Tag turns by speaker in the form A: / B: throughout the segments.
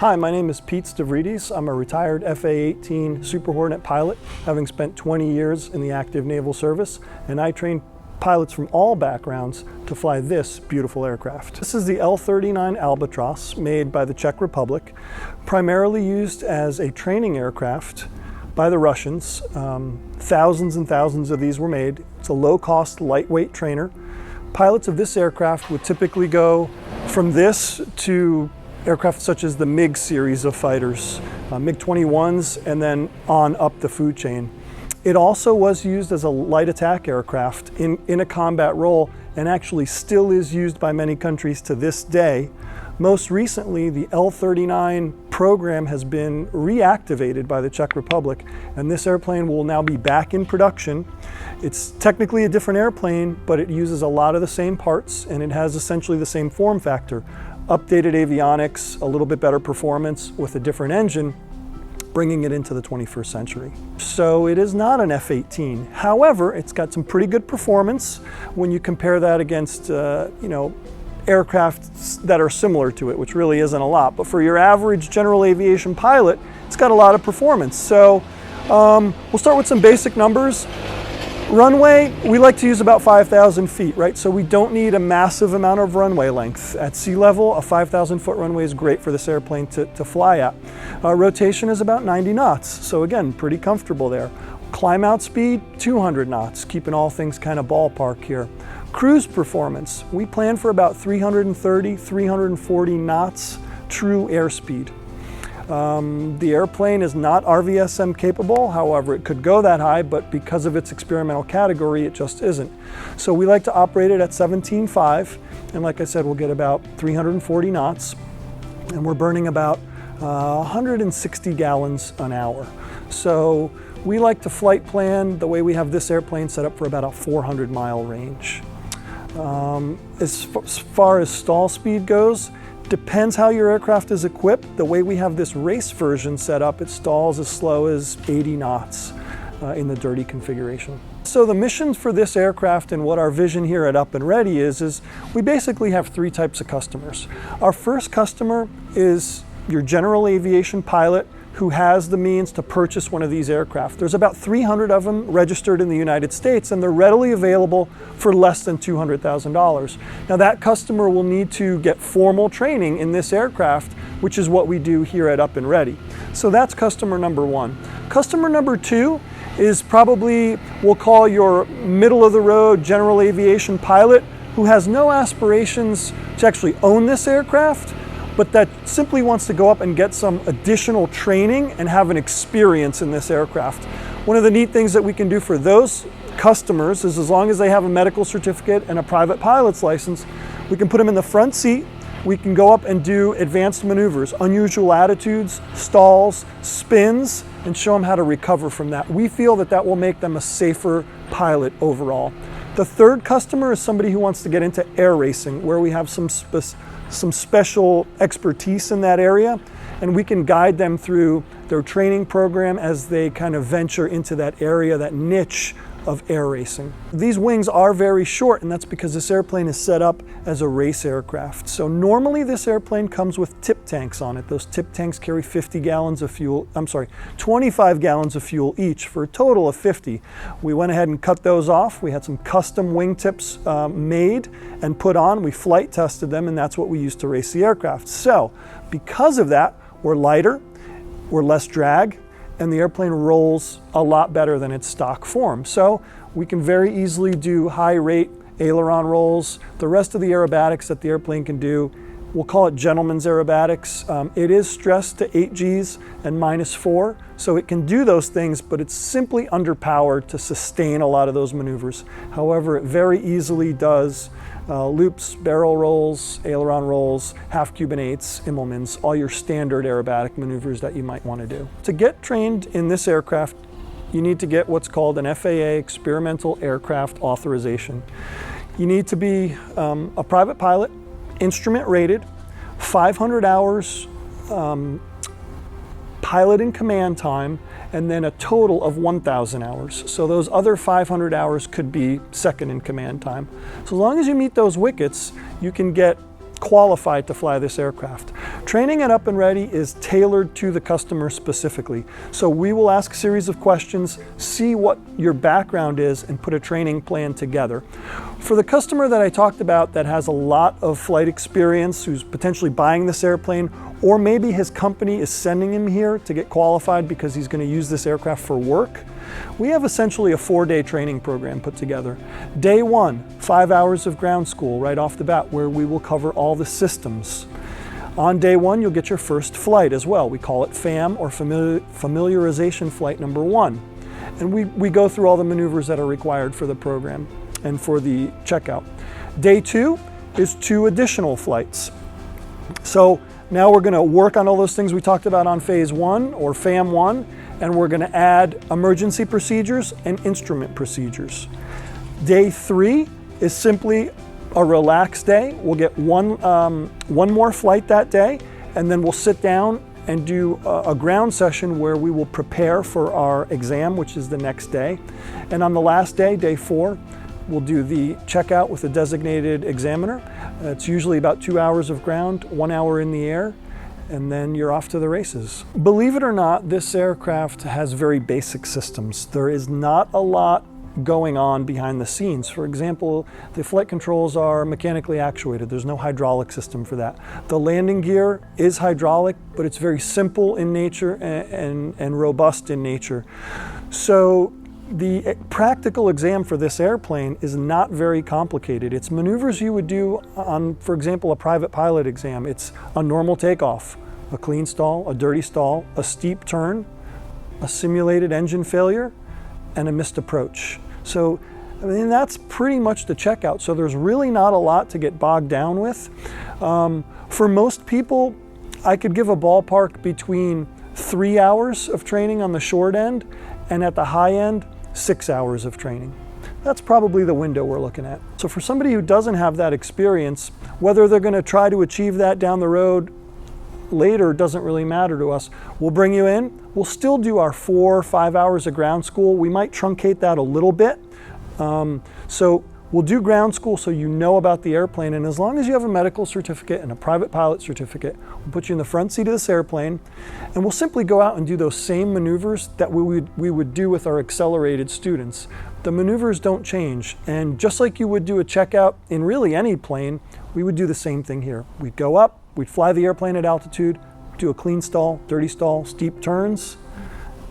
A: Hi, my name is Pete Stavrides. I'm a retired FA18 Super Hornet pilot, having spent 20 years in the active naval service, and I train pilots from all backgrounds to fly this beautiful aircraft. This is the L-39 Albatross, made by the Czech Republic, primarily used as a training aircraft by the Russians. Thousands and thousands of these were made. It's a low-cost, lightweight trainer. Pilots of this aircraft would typically go from this to aircraft such as the MiG series of fighters, MiG-21s, and then on up the food chain. It also was used as a light attack aircraft in a combat role, and actually still is used by many countries to this day. Most recently, the L-39 program has been reactivated by the Czech Republic, and this airplane will now be back in production. It's technically a different airplane, but it uses a lot of the same parts, and it has essentially the same form factor. Updated avionics, a little bit better performance with a different engine, bringing it into the 21st century. So it is not an F-18. However, it's got some pretty good performance when you compare that against aircraft that are similar to it, which really isn't a lot. But for your average general aviation pilot, it's got a lot of performance. So we'll start with some basic numbers. Runway, we like to use about 5,000 feet, right? So we don't need a massive amount of runway length. At sea level, a 5,000 foot runway is great for this airplane to fly at. Rotation is about 90 knots. So again, pretty comfortable there. Climb out speed, 200 knots, keeping all things kind of ballpark here. Cruise performance, we plan for about 330, 340 knots true airspeed. The airplane is not RVSM capable, however it could go that high, but because of its experimental category it just isn't. So we like to operate it at 17.5, and like I said, we'll get about 340 knots, and we're burning about 160 gallons an hour. So we like to flight plan the way we have this airplane set up for about a 400-mile range. As far as stall speed goes, depends how your aircraft is equipped. The way we have this race version set up, it stalls as slow as 80 knots in the dirty configuration. So the missions for this aircraft and what our vision here at Up and Ready is we basically have three types of customers. Our first customer is your general aviation pilot who has the means to purchase one of these aircraft. There's about 300 of them registered in the United States, and they're readily available for less than $200,000. Now that customer will need to get formal training in this aircraft, which is what we do here at Up and Ready. So that's customer number one. Customer number two is probably, we'll call your middle of the road general aviation pilot who has no aspirations to actually own this aircraft, but that simply wants to go up and get some additional training and have an experience in this aircraft. One of the neat things that we can do for those customers is, as long as they have a medical certificate and a private pilot's license, we can put them in the front seat. We can go up and do advanced maneuvers, unusual attitudes, stalls, spins, and show them how to recover from that. We feel that that will make them a safer pilot overall. The third customer is somebody who wants to get into air racing, where we have some special expertise in that area, and we can guide them through their training program as they kind of venture into that area, that niche of air racing. These wings are very short, and that's because this airplane is set up as a race aircraft. So normally this airplane comes with tip tanks on it. Those tip tanks carry 25 gallons of fuel each for a total of 50. We went ahead and cut those off. We had some custom wingtips made and put on. We flight tested them, and that's what we used to race the aircraft. So because of that, we're lighter, we're less drag, and the airplane rolls a lot better than its stock form. So we can very easily do high rate aileron rolls. The rest of the aerobatics that the airplane can do, we'll call it gentleman's aerobatics. It is stressed to 8 Gs and -4, so it can do those things, but it's simply underpowered to sustain a lot of those maneuvers. However, it very easily does loops, barrel rolls, aileron rolls, half Cuban 8s, Immelmans, all your standard aerobatic maneuvers that you might want to do. To get trained in this aircraft, you need to get what's called an FAA Experimental Aircraft Authorization. You need to be a private pilot, instrument rated, 500 hours pilot and command time, and then a total of 1,000 hours. So those other 500 hours could be second in command time. So as long as you meet those wickets, you can get qualified to fly this aircraft. Training at Up and Ready is tailored to the customer specifically. So we will ask a series of questions, see what your background is, and put a training plan together. For the customer that I talked about that has a lot of flight experience, who's potentially buying this airplane, or maybe his company is sending him here to get qualified because he's going to use this aircraft for work, we have essentially a 4-day training program put together. Day 1, 5 hours of ground school right off the bat, where we will cover all the systems. On day 1, you'll get your first flight as well. We call it FAM, or familiarization flight number 1. And we go through all the maneuvers that are required for the program and for the checkout. Day 2 is 2 additional flights. So now we're going to work on all those things we talked about on phase 1 or FAM 1, and we're going to add emergency procedures and instrument procedures. Day 3 is simply a relaxed day. We'll get one more flight that day, and then we'll sit down and do a ground session where we will prepare for our exam, which is the next day. And on the last day, day 4, we'll do the checkout with a designated examiner. It's usually about 2 hours of ground, 1 hour in the air, and then you're off to the races. Believe it or not, this aircraft has very basic systems. There is not a lot going on behind the scenes. For example, the flight controls are mechanically actuated. There's no hydraulic system for that. The landing gear is hydraulic, but it's very simple in nature and robust in nature. So the practical exam for this airplane is not very complicated. It's maneuvers you would do on, for example, a private pilot exam. It's a normal takeoff, a clean stall, a dirty stall, a steep turn, a simulated engine failure, and a missed approach. So, I mean, that's pretty much the checkout. So there's really not a lot to get bogged down with. For most people, I could give a ballpark between 3 hours of training on the short end, and at the high end, 6 hours of training. That's probably the window we're looking at. So for somebody who doesn't have that experience, whether they're going to try to achieve that down the road later doesn't really matter to us. We'll bring you in. We'll still do our 4 or 5 hours of ground school. We might truncate that a little bit. So we'll do ground school so you know about the airplane, and as long as you have a medical certificate and a private pilot certificate, we'll put you in the front seat of this airplane, and we'll simply go out and do those same maneuvers that we would do with our accelerated students. The maneuvers don't change, and just like you would do a checkout in really any plane, we would do the same thing here. We'd go up, we'd fly the airplane at altitude, do a clean stall, dirty stall, steep turns,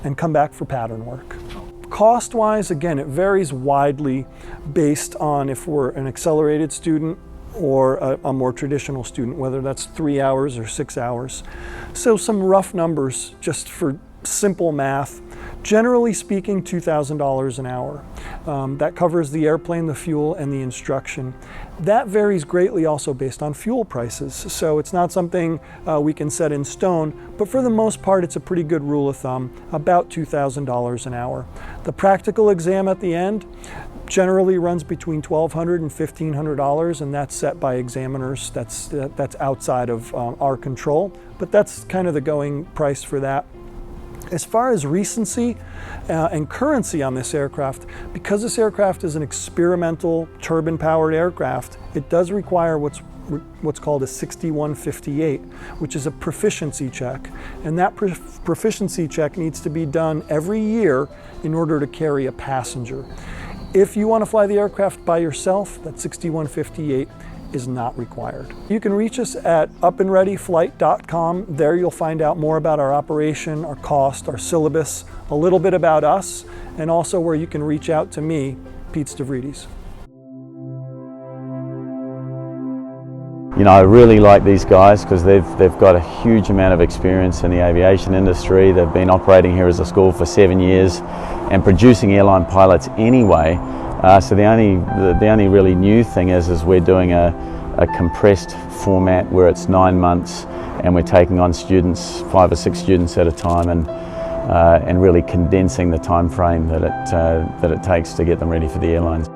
A: and come back for pattern work. Cost-wise, again, it varies widely based on if we're an accelerated student or a more traditional student, whether that's 3 hours or 6 hours. So some rough numbers, just for simple math. Generally speaking, $2,000 an hour. That covers the airplane, the fuel, and the instruction. That varies greatly also based on fuel prices. So it's not something we can set in stone, but for the most part, it's a pretty good rule of thumb, about $2,000 an hour. The practical exam at the end generally runs between $1,200 and $1,500, and that's set by examiners. That's outside of our control, but that's kind of the going price for that. As far as recency and currency on this aircraft, because this aircraft is an experimental turbine-powered aircraft, it does require what's called a 6158, which is a proficiency check. And that proficiency check needs to be done every year in order to carry a passenger. If you want to fly the aircraft by yourself, that 6158 is not required. You can reach us at upandreadyflight.com. There you'll find out more about our operation, our cost, our syllabus, a little bit about us, and also where you can reach out to me, Pete Stavrides.
B: You know, I really like these guys because they've got a huge amount of experience in the aviation industry. They've been operating here as a school for 7 years and producing airline pilots anyway. So the only really new thing is we're doing a compressed format where it's 9 months and we're taking on students, 5 or 6 students at a time, and really condensing the time frame that it takes to get them ready for the airlines.